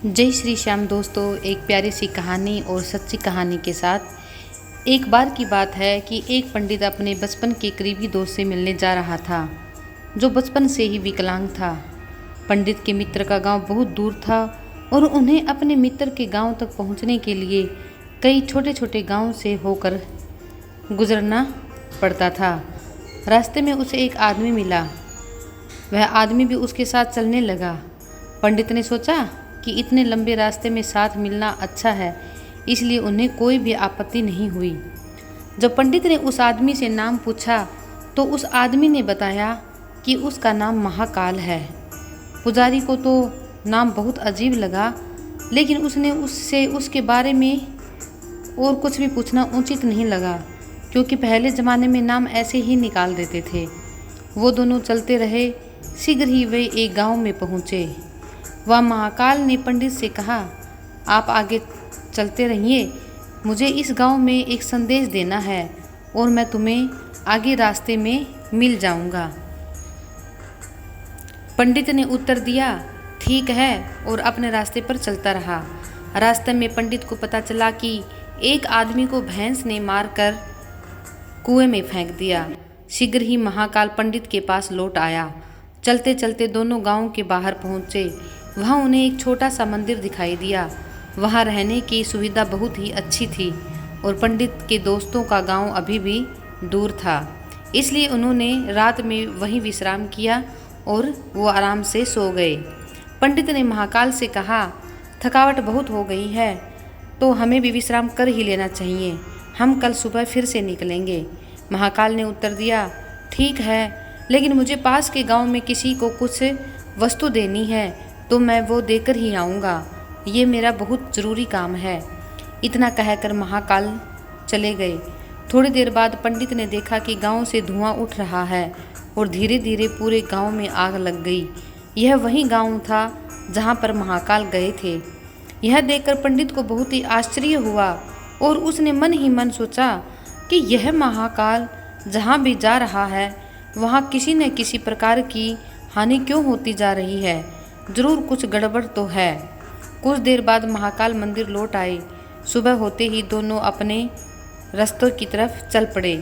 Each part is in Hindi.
जय श्री श्याम दोस्तों, एक प्यारी सी कहानी और सच्ची कहानी के साथ। एक बार की बात है कि एक पंडित अपने बचपन के करीबी दोस्त से मिलने जा रहा था, जो बचपन से ही विकलांग था। पंडित के मित्र का गांव बहुत दूर था और उन्हें अपने मित्र के गांव तक पहुंचने के लिए कई छोटे छोटे गांव से होकर गुजरना पड़ता था। रास्ते में उसे एक आदमी मिला। वह आदमी भी उसके साथ चलने लगा। पंडित ने सोचा कि इतने लंबे रास्ते में साथ मिलना अच्छा है, इसलिए उन्हें कोई भी आपत्ति नहीं हुई। जब पंडित ने उस आदमी से नाम पूछा तो उस आदमी ने बताया कि उसका नाम महाकाल है। पुजारी को तो नाम बहुत अजीब लगा, लेकिन उसने उससे उसके बारे में और कुछ भी पूछना उचित नहीं लगा, क्योंकि पहले ज़माने में नाम ऐसे ही निकाल देते थे। वो दोनों चलते रहे। शीघ्र ही वे एक गांव में पहुँचे। वह महाकाल ने पंडित से कहा, आप आगे चलते रहिए, मुझे इस गांव में एक संदेश देना है और मैं तुम्हें आगे रास्ते में मिल जाऊंगा। पंडित ने उत्तर दिया, ठीक है, और अपने रास्ते पर चलता रहा। रास्ते में पंडित को पता चला कि एक आदमी को भैंस ने मारकर कुएं में फेंक दिया। शीघ्र ही महाकाल पंडित के पास लौट आया। चलते चलते दोनों गांव के बाहर पहुँचे। वहाँ उन्हें एक छोटा सा मंदिर दिखाई दिया। वहाँ रहने की सुविधा बहुत ही अच्छी थी और पंडित के दोस्तों का गांव अभी भी दूर था, इसलिए उन्होंने रात में वहीं विश्राम किया और वो आराम से सो गए। पंडित ने महाकाल से कहा, थकावट बहुत हो गई है तो हमें भी विश्राम कर ही लेना चाहिए, हम कल सुबह फिर से निकलेंगे। महाकाल ने उत्तर दिया, ठीक है, लेकिन मुझे पास के गांव में किसी को कुछ वस्तु देनी है तो मैं वो देकर ही आऊँगा, ये मेरा बहुत ज़रूरी काम है। इतना कहकर महाकाल चले गए। थोड़ी देर बाद पंडित ने देखा कि गांव से धुआं उठ रहा है और धीरे धीरे पूरे गांव में आग लग गई। यह वही गांव था जहां पर महाकाल गए थे। यह देखकर पंडित को बहुत ही आश्चर्य हुआ और उसने मन ही मन सोचा कि यह महाकाल जहां भी जा रहा है वहां किसी न किसी प्रकार की हानि क्यों होती जा रही है, जरूर कुछ गड़बड़ तो है। कुछ देर बाद महाकाल मंदिर लौट आए। सुबह होते ही दोनों अपने रास्तों की तरफ चल पड़े।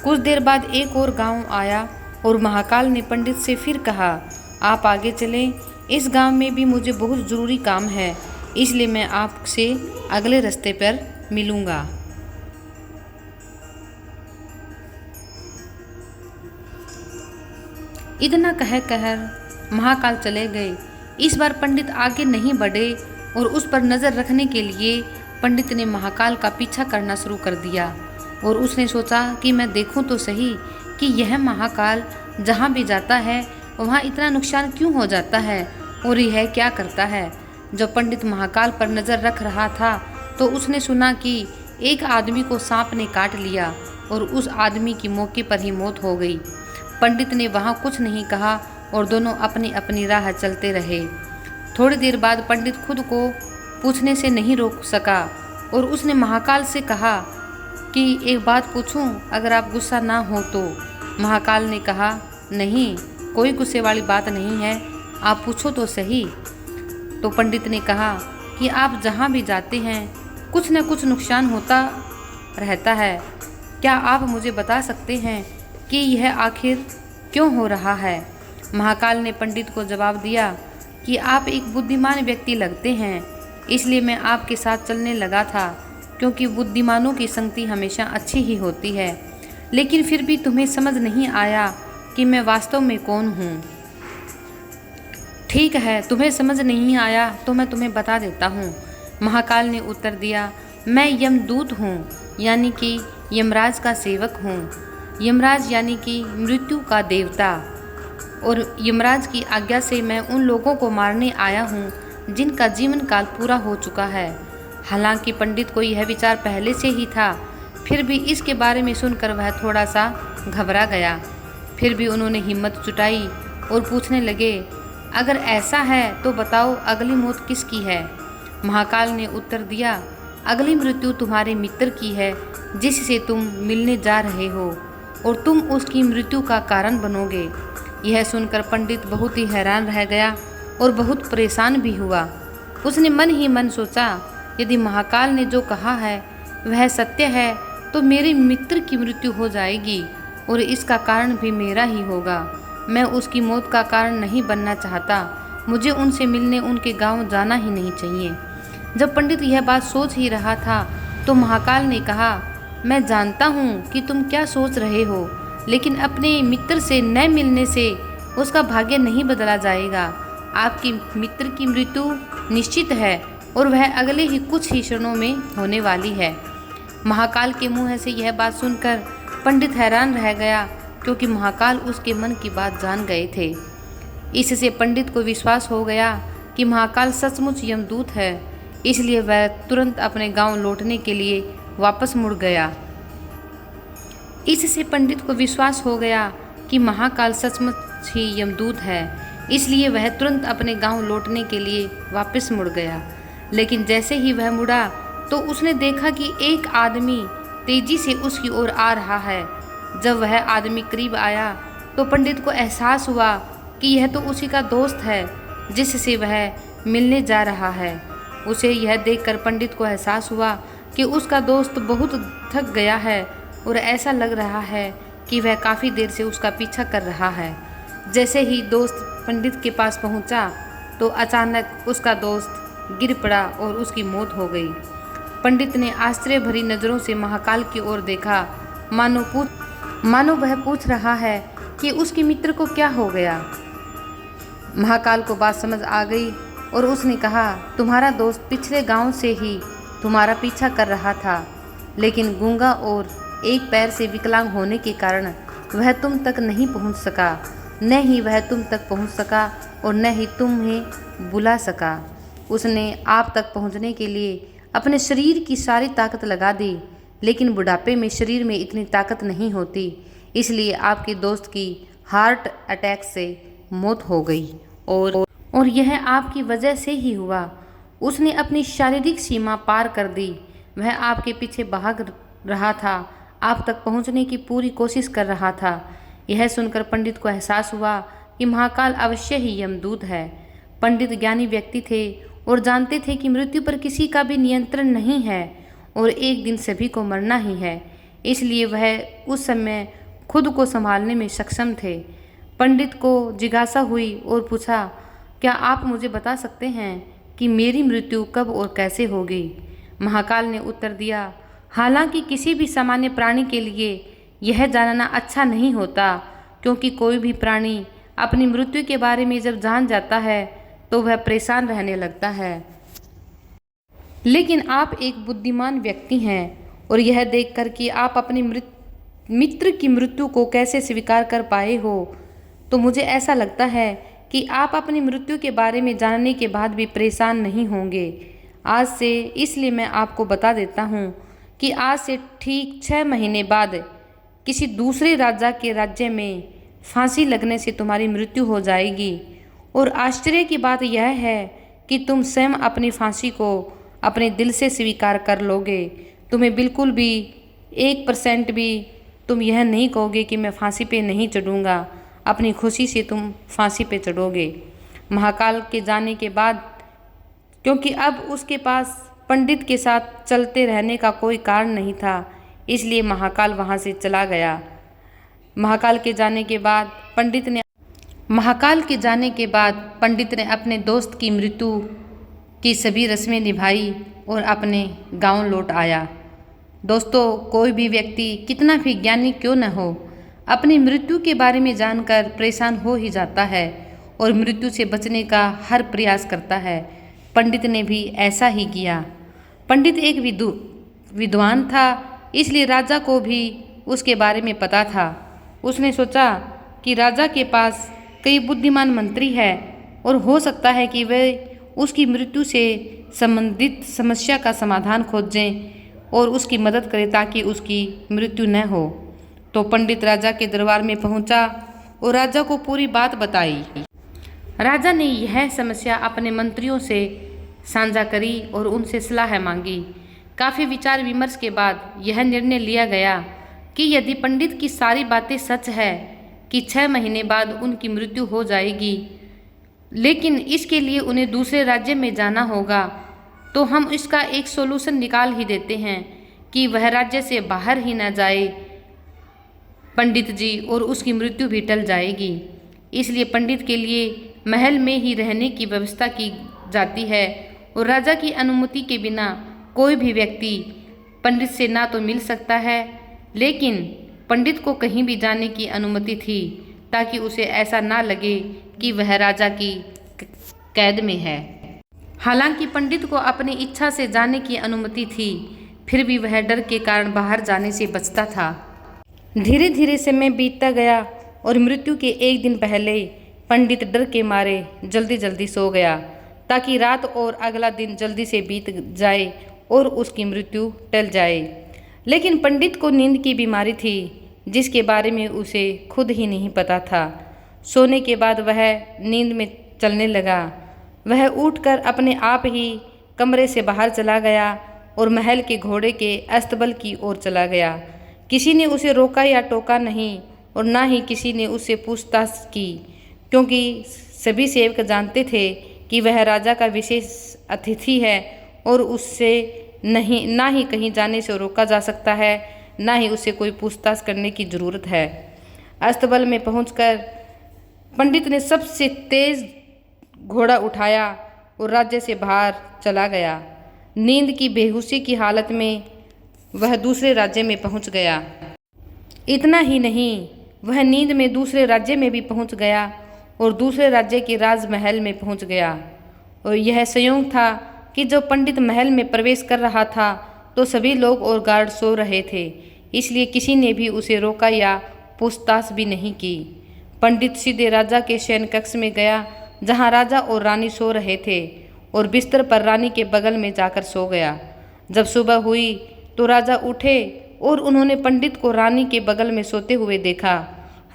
कुछ देर बाद एक और गांव आया और महाकाल ने पंडित से फिर कहा, आप आगे चलें, इस गांव में भी मुझे बहुत ज़रूरी काम है, इसलिए मैं आपसे अगले रास्ते पर मिलूँगा। इतना कहकर महाकाल चले गए। इस बार पंडित आगे नहीं बढ़े और उस पर नज़र रखने के लिए पंडित ने महाकाल का पीछा करना शुरू कर दिया और उसने सोचा कि मैं देखूं तो सही कि यह महाकाल जहां भी जाता है वहां इतना नुकसान क्यों हो जाता है और यह क्या करता है। जब पंडित महाकाल पर नज़र रख रहा था तो उसने सुना कि एक आदमी को सांप ने काट लिया और उस आदमी की मौके पर ही मौत हो गई। पंडित ने वहाँ कुछ नहीं कहा और दोनों अपनी अपनी राह चलते रहे। थोड़ी देर बाद पंडित खुद को पूछने से नहीं रोक सका और उसने महाकाल से कहा कि एक बात पूछूं, अगर आप गुस्सा ना हो तो। महाकाल ने कहा, नहीं, कोई गुस्से वाली बात नहीं है, आप पूछो तो सही। तो पंडित ने कहा कि आप जहाँ भी जाते हैं कुछ न कुछ नुकसान होता रहता है, क्या आप मुझे बता सकते हैं कि यह आखिर क्यों हो रहा है। महाकाल ने पंडित को जवाब दिया कि आप एक बुद्धिमान व्यक्ति लगते हैं, इसलिए मैं आपके साथ चलने लगा था, क्योंकि बुद्धिमानों की संगति हमेशा अच्छी ही होती है। लेकिन फिर भी तुम्हें समझ नहीं आया कि मैं वास्तव में कौन हूँ। ठीक है, तुम्हें समझ नहीं आया तो मैं तुम्हें बता देता हूँ। महाकाल ने उत्तर दिया, मैं यमदूत हूँ, यानी कि यमराज का सेवक हूँ। यमराज यानी कि मृत्यु का देवता, और यमराज की आज्ञा से मैं उन लोगों को मारने आया हूँ जिनका जीवन काल पूरा हो चुका है। हालांकि पंडित को यह विचार पहले से ही था, फिर भी इसके बारे में सुनकर वह थोड़ा सा घबरा गया। फिर भी उन्होंने हिम्मत जुटाई और पूछने लगे, अगर ऐसा है तो बताओ अगली मौत किसकी है। महाकाल ने उत्तर दिया, अगली मृत्यु तुम्हारे मित्र की है जिससे तुम मिलने जा रहे हो और तुम उसकी मृत्यु का कारण बनोगे। यह सुनकर पंडित बहुत ही हैरान रह गया और बहुत परेशान भी हुआ। उसने मन ही मन सोचा, यदि महाकाल ने जो कहा है वह सत्य है तो मेरे मित्र की मृत्यु हो जाएगी और इसका कारण भी मेरा ही होगा। मैं उसकी मौत का कारण नहीं बनना चाहता। मुझे उनसे मिलने उनके गांव जाना ही नहीं चाहिए। जब पंडित यह बात सोच ही रहा था तो महाकाल ने कहा, मैं जानता हूँ कि तुम क्या सोच रहे हो, लेकिन अपने मित्र से न मिलने से उसका भाग्य नहीं बदला जाएगा। आपके मित्र की मृत्यु निश्चित है और वह अगले ही कुछ ही क्षणों में होने वाली है। महाकाल के मुंह से यह बात सुनकर पंडित हैरान रह गया, क्योंकि महाकाल उसके मन की बात जान गए थे। इससे पंडित को विश्वास हो गया कि महाकाल सचमुच यमदूत है, इसलिए वह तुरंत अपने गांव लौटने के लिए वापस मुड़ गया। इससे पंडित को विश्वास हो गया कि महाकाल सचमुच ही यमदूत है, इसलिए वह तुरंत अपने गांव लौटने के लिए वापस मुड़ गया। लेकिन जैसे ही वह मुड़ा तो उसने देखा कि एक आदमी तेजी से उसकी ओर आ रहा है। जब वह आदमी करीब आया तो पंडित को एहसास हुआ कि यह तो उसी का दोस्त है जिससे वह मिलने जा रहा है। उसे यह देखकर पंडित को एहसास हुआ कि उसका दोस्त बहुत थक गया है और ऐसा लग रहा है कि वह काफ़ी देर से उसका पीछा कर रहा है। जैसे ही दोस्त पंडित के पास पहुंचा तो अचानक उसका दोस्त गिर पड़ा और उसकी मौत हो गई। पंडित ने आश्चर्य भरी नज़रों से महाकाल की ओर देखा, मानो वह पूछ रहा है कि उसके मित्र को क्या हो गया। महाकाल को बात समझ आ गई और उसने कहा, तुम्हारा दोस्त पिछले गांव से ही तुम्हारा पीछा कर रहा था, लेकिन गूंगा और एक पैर से विकलांग होने के कारण वह तुम तक नहीं पहुंच सका। न ही वह तुम तक पहुंच सका और न ही तुम्हें बुला सका। उसने आप तक पहुंचने के लिए अपने शरीर की सारी ताकत लगा दी, लेकिन बुढ़ापे में शरीर में इतनी ताकत नहीं होती, इसलिए आपके दोस्त की हार्ट अटैक से मौत हो गई और यह आपकी वजह से ही हुआ। उसने अपनी शारीरिक सीमा पार कर दी। वह आपके पीछे भाग रहा था, आप तक पहुंचने की पूरी कोशिश कर रहा था। यह सुनकर पंडित को एहसास हुआ कि महाकाल अवश्य ही यमदूत है। पंडित ज्ञानी व्यक्ति थे और जानते थे कि मृत्यु पर किसी का भी नियंत्रण नहीं है और एक दिन सभी को मरना ही है, इसलिए वह उस समय खुद को संभालने में सक्षम थे। पंडित को जिज्ञासा हुई और पूछा, क्या आप मुझे बता सकते हैं कि मेरी मृत्यु कब और कैसे होगी? महाकाल ने उत्तर दिया, हालांकि किसी भी सामान्य प्राणी के लिए यह जानना अच्छा नहीं होता, क्योंकि कोई भी प्राणी अपनी मृत्यु के बारे में जब जान जाता है तो वह परेशान रहने लगता है। लेकिन आप एक बुद्धिमान व्यक्ति हैं और यह देखकर कि आप अपने मित्र की मृत्यु को कैसे स्वीकार कर पाए हो, तो मुझे ऐसा लगता है कि आप अपनी मृत्यु के बारे में जानने के बाद भी परेशान नहीं होंगे आज से। इसलिए मैं आपको बता देता हूँ कि आज से ठीक 6 महीने बाद किसी दूसरे राजा के राज्य में फांसी लगने से तुम्हारी मृत्यु हो जाएगी। और आश्चर्य की बात यह है कि तुम स्वयं अपनी फांसी को अपने दिल से स्वीकार कर लोगे। तुम्हें बिल्कुल भी 1% भी तुम यह नहीं कहोगे कि मैं फांसी पे नहीं चढ़ूँगा। अपनी खुशी से तुम फांसी पे चढ़ोगे। महाकाल के जाने के बाद, क्योंकि अब उसके पास पंडित के साथ चलते रहने का कोई कारण नहीं था, इसलिए महाकाल वहाँ से चला गया। महाकाल के जाने के बाद पंडित ने अपने दोस्त की मृत्यु की सभी रस्में निभाई और अपने गांव लौट आया। दोस्तों, कोई भी व्यक्ति कितना भी ज्ञानी क्यों न हो, अपनी मृत्यु के बारे में जानकर परेशान हो ही जाता है और मृत्यु से बचने का हर प्रयास करता है। पंडित ने भी ऐसा ही किया। पंडित एक विद्वान था, इसलिए राजा को भी उसके बारे में पता था। उसने सोचा कि राजा के पास कई बुद्धिमान मंत्री हैं और हो सकता है कि वे उसकी मृत्यु से संबंधित समस्या का समाधान खोजें और उसकी मदद करें ताकि उसकी मृत्यु न हो। तो पंडित राजा के दरबार में पहुंचा और राजा को पूरी बात बताई। राजा ने यह समस्या अपने मंत्रियों से साझा करी और उनसे सलाह मांगी। काफ़ी विचार विमर्श के बाद यह निर्णय लिया गया कि यदि पंडित की सारी बातें सच है कि 6 महीने बाद उनकी मृत्यु हो जाएगी, लेकिन इसके लिए उन्हें दूसरे राज्य में जाना होगा। तो हम इसका एक सोल्यूशन निकाल ही देते हैं कि वह राज्य से बाहर ही ना जाए पंडित जी, और उसकी मृत्यु भी टल जाएगी। इसलिए पंडित के लिए महल में ही रहने की व्यवस्था की जाती है और राजा की अनुमति के बिना कोई भी व्यक्ति पंडित से ना तो मिल सकता है, लेकिन पंडित को कहीं भी जाने की अनुमति थी ताकि उसे ऐसा ना लगे कि वह राजा की कैद में है। हालांकि पंडित को अपनी इच्छा से जाने की अनुमति थी, फिर भी वह डर के कारण बाहर जाने से बचता था। धीरे धीरे समय बीतता गया और मृत्यु के एक दिन पहले पंडित डर के मारे जल्दी जल्दी सो गया ताकि रात और अगला दिन जल्दी से बीत जाए और उसकी मृत्यु टल जाए। लेकिन पंडित को नींद की बीमारी थी जिसके बारे में उसे खुद ही नहीं पता था। सोने के बाद वह नींद में चलने लगा। वह उठकर अपने आप ही कमरे से बाहर चला गया और महल के घोड़े के अस्तबल की ओर चला गया। किसी ने उसे रोका या टोका नहीं और ना ही किसी ने उससे पूछताछ की, क्योंकि सभी सेवक जानते थे कि वह राजा का विशेष अतिथि है और उससे ना ही कहीं जाने से रोका जा सकता है, ना ही उससे कोई पूछताछ करने की जरूरत है। अस्तबल में पहुंचकर पंडित ने सबसे तेज घोड़ा उठाया और राज्य से बाहर चला गया। नींद की बेहोशी की हालत में वह दूसरे राज्य में पहुंच गया। इतना ही नहीं, वह नींद में दूसरे राज्य में भी पहुंच गया और दूसरे राज्य के राजमहल में पहुंच गया। और यह संयोग था कि जब पंडित महल में प्रवेश कर रहा था तो सभी लोग और गार्ड सो रहे थे, इसलिए किसी ने भी उसे रोका या पूछताछ भी नहीं की। पंडित सीधे राजा के शयन कक्ष में गया जहां राजा और रानी सो रहे थे और बिस्तर पर रानी के बगल में जाकर सो गया। जब सुबह हुई तो राजा उठे और उन्होंने पंडित को रानी के बगल में सोते हुए देखा।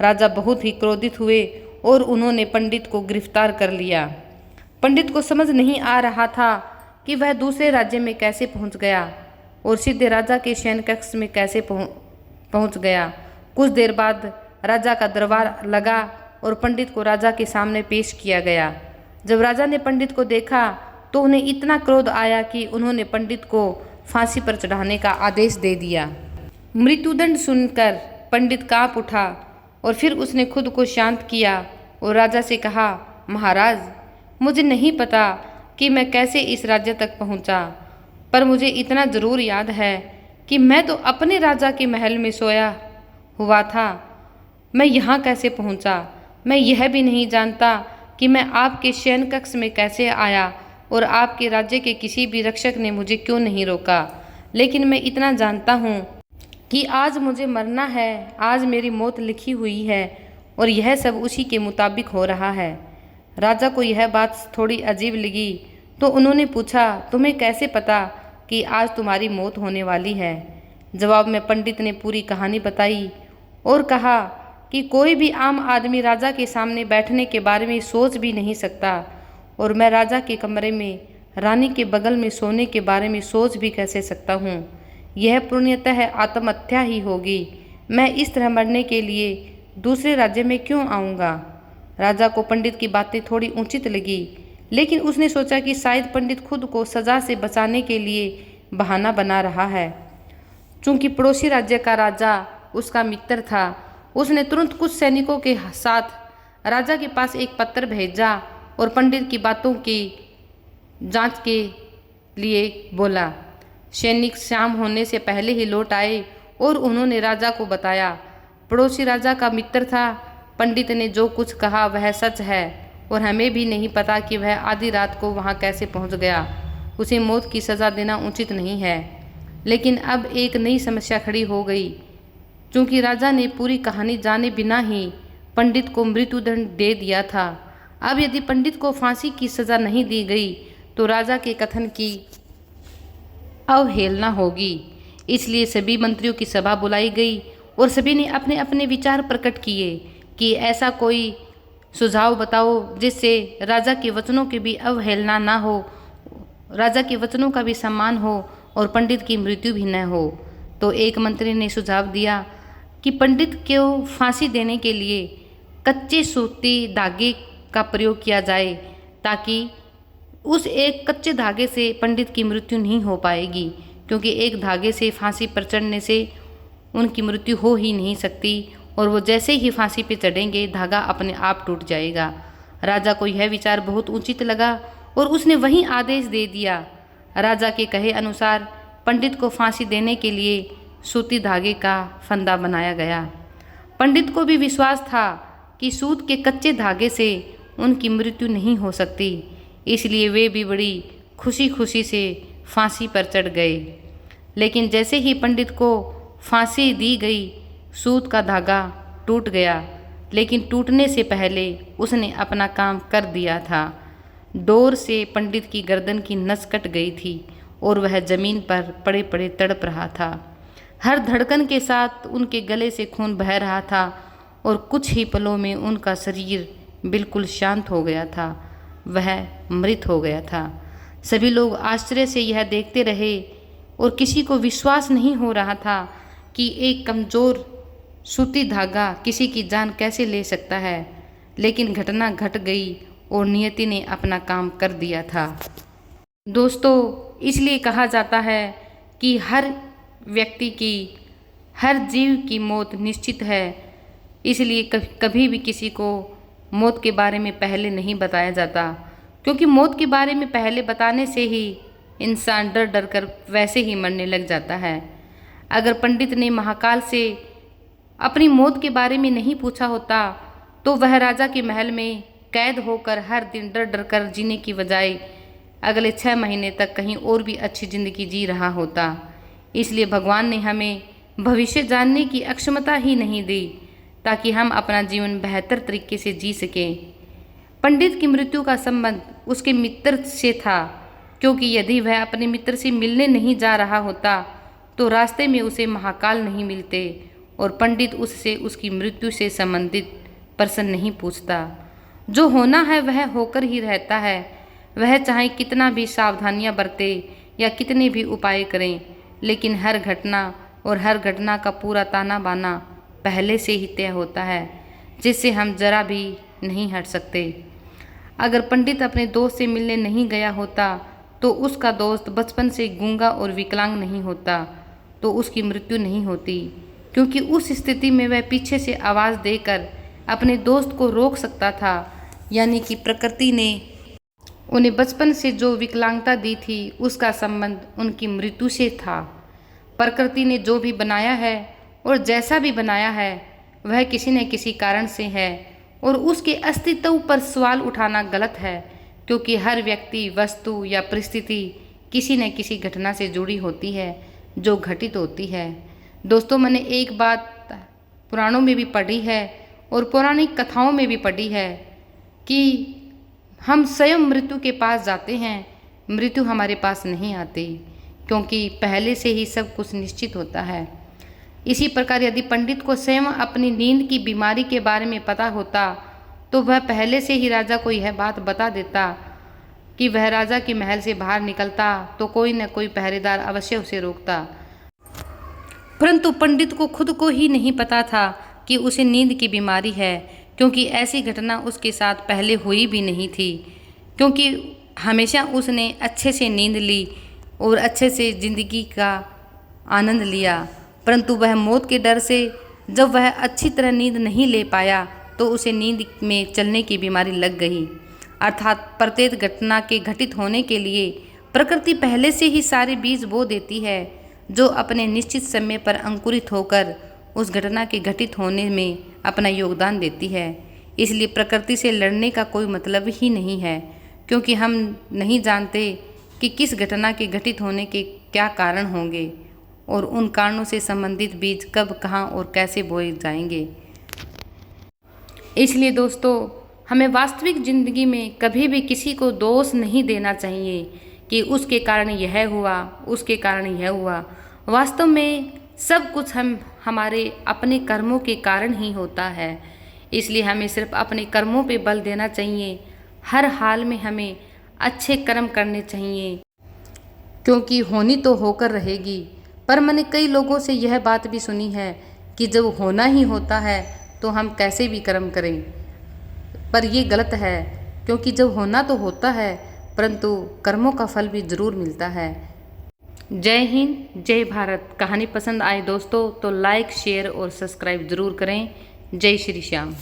राजा बहुत ही क्रोधित हुए और उन्होंने पंडित को गिरफ्तार कर लिया। पंडित को समझ नहीं आ रहा था कि वह दूसरे राज्य में कैसे पहुंच गया और सीधे राजा के शयन कक्ष में कैसे पहुंच गया। कुछ देर बाद राजा का दरबार लगा और पंडित को राजा के सामने पेश किया गया। जब राजा ने पंडित को देखा तो उन्हें इतना क्रोध आया कि उन्होंने पंडित को फांसी पर चढ़ाने का आदेश दे दिया। मृत्युदंड सुनकर पंडित कांप उठा और फिर उसने खुद को शांत किया और राजा से कहा, महाराज, मुझे नहीं पता कि मैं कैसे इस राज्य तक पहुंचा, पर मुझे इतना ज़रूर याद है कि मैं तो अपने राजा के महल में सोया हुआ था। मैं यहाँ कैसे पहुंचा? मैं यह भी नहीं जानता कि मैं आपके शयन कक्ष में कैसे आया और आपके राज्य के किसी भी रक्षक ने मुझे क्यों नहीं रोका। लेकिन मैं इतना जानता हूँ कि आज मुझे मरना है, आज मेरी मौत लिखी हुई है और यह सब उसी के मुताबिक हो रहा है। राजा को यह बात थोड़ी अजीब लगी तो उन्होंने पूछा, तुम्हें कैसे पता कि आज तुम्हारी मौत होने वाली है? जवाब में पंडित ने पूरी कहानी बताई और कहा कि कोई भी आम आदमी राजा के सामने बैठने के बारे में सोच भी नहीं सकता और मैं राजा के कमरे में रानी के बगल में सोने के बारे में सोच भी कैसे सकता हूँ। यह पूर्णतः आत्महत्या ही होगी। मैं इस तरह मरने के लिए दूसरे राज्य में क्यों आऊँगा? राजा को पंडित की बातें थोड़ी उचित लगी, लेकिन उसने सोचा कि शायद पंडित खुद को सजा से बचाने के लिए बहाना बना रहा है। चूंकि पड़ोसी राज्य का राजा उसका मित्र था, उसने तुरंत कुछ सैनिकों के साथ राजा के पास एक पत्र भेजा और पंडित की बातों की जांच के लिए बोला। सैनिक शाम होने से पहले ही लौट आए और उन्होंने राजा को बताया। पड़ोसी राजा का मित्र था। पंडित ने जो कुछ कहा वह सच है और हमें भी नहीं पता कि वह आधी रात को वहां कैसे पहुंच गया। उसे मौत की सज़ा देना उचित नहीं है। लेकिन अब एक नई समस्या खड़ी हो गई। चूँकि राजा ने पूरी कहानी जाने बिना ही पंडित को मृत्युदंड दे दिया था, अब यदि पंडित को फांसी की सज़ा नहीं दी गई तो राजा के कथन की अवहेलना होगी। इसलिए सभी मंत्रियों की सभा बुलाई गई और सभी ने अपने अपने विचार प्रकट किए कि ऐसा कोई सुझाव बताओ जिससे राजा के वचनों की भी अवहेलना ना हो, राजा के वचनों का भी सम्मान हो और पंडित की मृत्यु भी न हो। तो एक मंत्री ने सुझाव दिया कि पंडित को फांसी देने के लिए कच्चे सूती धागे का प्रयोग किया जाए, ताकि उस एक कच्चे धागे से पंडित की मृत्यु नहीं हो पाएगी, क्योंकि एक धागे से फांसी पर चढ़ने से उनकी मृत्यु हो ही नहीं सकती, और वो जैसे ही फांसी पे चढ़ेंगे धागा अपने आप टूट जाएगा। राजा को यह विचार बहुत उचित लगा और उसने वही आदेश दे दिया। राजा के कहे अनुसार पंडित को फांसी देने के लिए सूती धागे का फंदा बनाया गया। पंडित को भी विश्वास था कि सूत के कच्चे धागे से उनकी मृत्यु नहीं हो सकती, इसलिए वे भी बड़ी खुशी खुशी से फांसी पर चढ़ गए। लेकिन जैसे ही पंडित को फांसी दी गई, सूत का धागा टूट गया, लेकिन टूटने से पहले उसने अपना काम कर दिया था। डोर से पंडित की गर्दन की नस कट गई थी और वह जमीन पर पड़े पड़े तड़प रहा था। हर धड़कन के साथ उनके गले से खून बह रहा था और कुछ ही पलों में उनका शरीर बिल्कुल शांत हो गया था। वह मृत हो गया था। सभी लोग आश्चर्य से यह देखते रहे और किसी को विश्वास नहीं हो रहा था कि एक कमज़ोर सूती धागा किसी की जान कैसे ले सकता है। लेकिन घटना घट गई और नियति ने अपना काम कर दिया था। दोस्तों, इसलिए कहा जाता है कि हर व्यक्ति की, हर जीव की मौत निश्चित है। इसलिए कभी भी किसी को मौत के बारे में पहले नहीं बताया जाता, क्योंकि मौत के बारे में पहले बताने से ही इंसान डर डर कर वैसे ही मरने लग जाता है। अगर पंडित ने महाकाल से अपनी मौत के बारे में नहीं पूछा होता तो वह राजा के महल में कैद होकर हर दिन डर डर कर जीने की बजाय अगले 6 महीने तक कहीं और भी अच्छी ज़िंदगी जी रहा होता। इसलिए भगवान ने हमें भविष्य जानने की अक्षमता ही नहीं दी, ताकि हम अपना जीवन बेहतर तरीके से जी सकें। पंडित की मृत्यु का संबंध उसके मित्र से था, क्योंकि यदि वह अपने मित्र से मिलने नहीं जा रहा होता तो रास्ते में उसे महाकाल नहीं मिलते और पंडित उससे उसकी मृत्यु से संबंधित प्रश्न नहीं पूछता। जो होना है वह होकर ही रहता है। वह चाहे कितना भी सावधानियां बरते या कितने भी उपाय करें, लेकिन हर घटना और हर घटना का पूरा ताना बाना पहले से ही तय होता है, जिससे हम जरा भी नहीं हट सकते। अगर पंडित अपने दोस्त से मिलने नहीं गया होता तो उसका दोस्त बचपन से गूंगा और विकलांग नहीं होता तो उसकी मृत्यु नहीं होती, क्योंकि उस स्थिति में वह पीछे से आवाज़ देकर अपने दोस्त को रोक सकता था। यानी कि प्रकृति ने उन्हें बचपन से जो विकलांगता दी थी उसका संबंध उनकी मृत्यु से था। प्रकृति ने जो भी बनाया है और जैसा भी बनाया है वह किसी न किसी कारण से है, और उसके अस्तित्व पर सवाल उठाना गलत है, क्योंकि हर व्यक्ति, वस्तु या परिस्थिति किसी न किसी घटना से जुड़ी होती है जो घटित होती है। दोस्तों, मैंने एक बात पुराणों में भी पढ़ी है और पौराणिक कथाओं में भी पढ़ी है कि हम स्वयं मृत्यु के पास जाते हैं, मृत्यु हमारे पास नहीं आती, क्योंकि पहले से ही सब कुछ निश्चित होता है। इसी प्रकार यदि पंडित को स्वयं अपनी नींद की बीमारी के बारे में पता होता तो वह पहले से ही राजा को यह बात बता देता कि वह राजा के महल से बाहर निकलता तो कोई न कोई पहरेदार अवश्य उसे रोकता। परंतु पंडित को खुद को ही नहीं पता था कि उसे नींद की बीमारी है, क्योंकि ऐसी घटना उसके साथ पहले हुई भी नहीं थी, क्योंकि हमेशा उसने अच्छे से नींद ली और अच्छे से ज़िंदगी का आनंद लिया। परंतु वह मौत के डर से जब वह अच्छी तरह नींद नहीं ले पाया तो उसे नींद में चलने की बीमारी लग गई। अर्थात प्रत्येक घटना के घटित होने के लिए प्रकृति पहले से ही सारे बीज बो देती है, जो अपने निश्चित समय पर अंकुरित होकर उस घटना के घटित होने में अपना योगदान देती है। इसलिए प्रकृति से लड़ने का कोई मतलब ही नहीं है, क्योंकि हम नहीं जानते कि किस घटना के घटित होने के क्या कारण होंगे और उन कारणों से संबंधित बीज कब, कहाँ और कैसे बोए जाएंगे। इसलिए दोस्तों, हमें वास्तविक ज़िंदगी में कभी भी किसी को दोष नहीं देना चाहिए कि उसके कारण यह हुआ, उसके कारण यह हुआ। वास्तव में सब कुछ हमारे अपने कर्मों के कारण ही होता है। इसलिए हमें सिर्फ अपने कर्मों पे बल देना चाहिए। हर हाल में हमें अच्छे कर्म करने चाहिए, क्योंकि होनी तो होकर रहेगी। पर मैंने कई लोगों से यह बात भी सुनी है कि जब होना ही होता है तो हम कैसे भी कर्म करें। पर ये गलत है, क्योंकि जब होना तो होता है, परंतु कर्मों का फल भी जरूर मिलता है। जय हिंद, जय भारत। कहानी पसंद आए दोस्तों तो लाइक, शेयर और सब्सक्राइब जरूर करें। जय श्री श्याम।